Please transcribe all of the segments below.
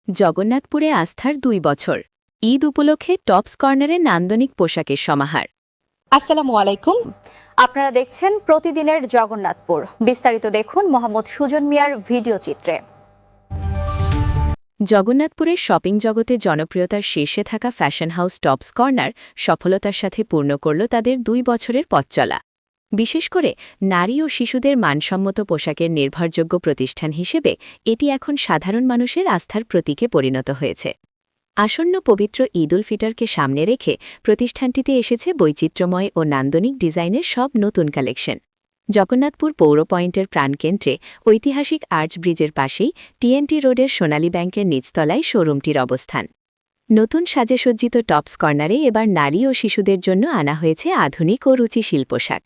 জগন্নাথপুরে আস্থার ২ বছর ঈদ উপলক্ষে টপস কর্নারে নান্দনিক পোশাকের সমাহার। আসসালামু আলাইকুম, আপনারা দেখছেন প্রতিদিনের জগন্নাথপুর। বিস্তারিত দেখুন মোহাম্মদ সুজন মিয়ার ভিডিও চিত্রে। জগন্নাথপুরের শপিং জগতে জনপ্রিয়তার শীর্ষে থাকা ফ্যাশন হাউস টপস কর্নার সফলতার সাথে পূর্ণ করল তাদের ২ বছরের পথ চলা। বিশেষ করে নারী ও শিশুদের মানসম্মত পোশাকের নির্ভরযোগ্য প্রতিষ্ঠান হিসেবে এটি এখন সাধারণ মানুষের আস্থার প্রতীকে পরিণত হয়েছে। আসন্ন পবিত্র ঈদ উল ফিতরকে সামনে রেখে প্রতিষ্ঠানটিতে এসেছে বৈচিত্র্যময় ও নান্দনিক ডিজাইনের সব নতুন কালেকশন। জগন্নাথপুর পৌর পয়েন্টের প্রাণকেন্দ্রে ঐতিহাসিক আর্চ ব্রিজের পাশেই টিএনটি রোডের সোনালী ব্যাংকের নিচতলায় শোরুমটির অবস্থান। নতুন সাজে সজ্জিত টপস কর্নারে এবার নারী ও শিশুদের জন্য আনা হয়েছে আধুনিক ও রুচিশীল পোশাক।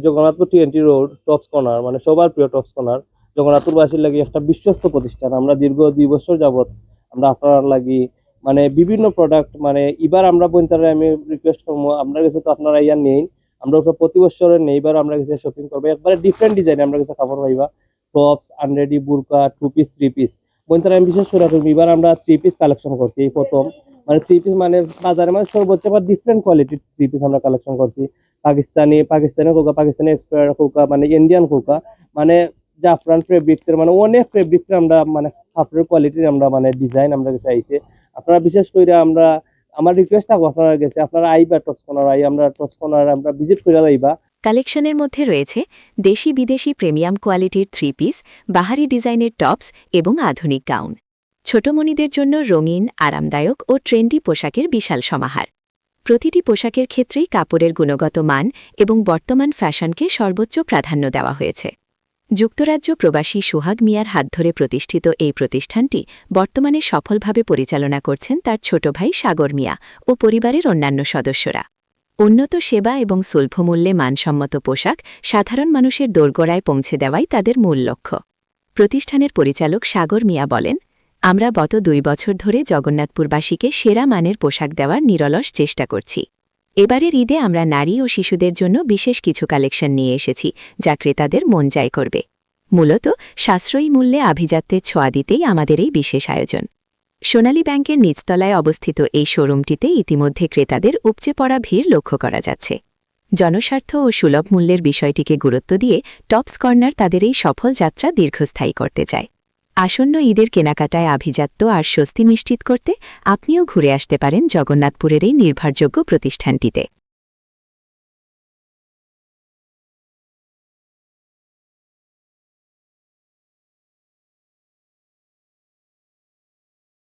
Jagannathpur TNT road tops corner মানে সবার প্রিয় টপস কর্নার জগন্নাথপুরবাসীর লাগি একটা বিশ্বস্ত প্রতিষ্ঠান। আমরা দীর্ঘ ২ বছর যাবত আমরা আপনার লাগি মানে বিভিন্ন প্রোডাক্ট মানে এবার আমরা বইতারে আমি রিকোয়েস্ট করবো আপনার কাছে তো আপনারা ইয়ার নেই, আমরা ওটা প্রতি বছরের নেই, এবার আমরা কাছে শপিং করবো একবারে ডিফারেন্ট ডিজাইন আমরা কাছে কাপড় পাইবা। টপস, আনরেডি, বুরকা, 2 পিস, 3 পিস বইতারে আমি বিশেষ করে এবার আমরা 3 পিস কালেকশন করছি। এই প্রথম মানে 3 পিস মানে বাজারে মানে সর্বোচ্চ বা ডিফারেন্ট কোয়ালিটির 3 পিস আমরা কালেকশন করছি। Pakistani Coca, Pakistani expire Coca, মানে ইন্ডিয়ান কোকা, মানে জাফরান ফেব্রিক্সের মানে অনেক ফেব্রিক্সের আমরা মানে কাপড়ের কোয়ালিটির আমরা মানে ডিজাইন আমরা কাছে আইছে। আপনারা বিশেষ করে আমরা আমার রিকোয়েস্ট থাকবো আপনারা কাছে আপনারা আইবা টপস কর্নার আমরা টপস কর্নার আমরা ভিজিট করে যাইবা। কালেকশনের মধ্যে রয়েছে দেশি বিদেশি প্রিমিয়াম কোয়ালিটির 3 পিস, বাহারি ডিজাইনের টপস এবং আধুনিক গাউন। ছোটমণিদের জন্য রঙিন, আরামদায়ক ও ট্রেন্ডি পোশাকের বিশাল সমাহার। প্রতিটি পোশাকের ক্ষেত্রেই কাপড়ের গুণগত মান এবং বর্তমান ফ্যাশনকে সর্বোচ্চ প্রাধান্য দেওয়া হয়েছে। যুক্তরাজ্য প্রবাসী সোহাগ মিয়ার হাত ধরে প্রতিষ্ঠিত এই প্রতিষ্ঠানটি বর্তমানে সফলভাবে পরিচালনা করছেন তার ছোট ভাই সাগর মিয়া ও পরিবারের অন্যান্য সদস্যরা। উন্নত সেবা এবং স্বল্পমূল্যে মানসম্মত পোশাক সাধারণ মানুষের দোরগোড়ায় পৌঁছে দেওয়াই তাদের মূল লক্ষ্য। প্রতিষ্ঠানের পরিচালক সাগর মিয়া বলেন, আমরা গত ২ বছর ধরে জগন্নাথপুরবাসীকে সেরা মানের পোশাক দেওয়ার নিরলস চেষ্টা করছি। এবারের ঈদে আমরা নারী ও শিশুদের জন্য বিশেষ কিছু কালেকশন নিয়ে এসেছি যা ক্রেতাদের মন জয় করবে। মূলত সাশ্রয়ী মূল্যে আভিজাত্যের ছোঁয়া দিতেই আমাদের এই বিশেষ আয়োজন। সোনালী ব্যাংকের নিচতলায় অবস্থিত এই শোরুমটিতে ইতিমধ্যে ক্রেতাদের উপচে পড়া ভিড় লক্ষ্য করা যাচ্ছে। জনস্বার্থ ও সুলভ মূল্যের বিষয়টিকে গুরুত্ব দিয়ে টপস কর্নার তাদের এই সফল যাত্রা দীর্ঘস্থায়ী করতে চায়। আসন্ন ঈদের কেনাকাটায় আভিজাত্য আর স্বস্তি নিশ্চিত করতে আপনিও ঘুরে আসতে পারেন জগন্নাথপুরের এই নির্ভরযোগ্য প্রতিষ্ঠানটিতে।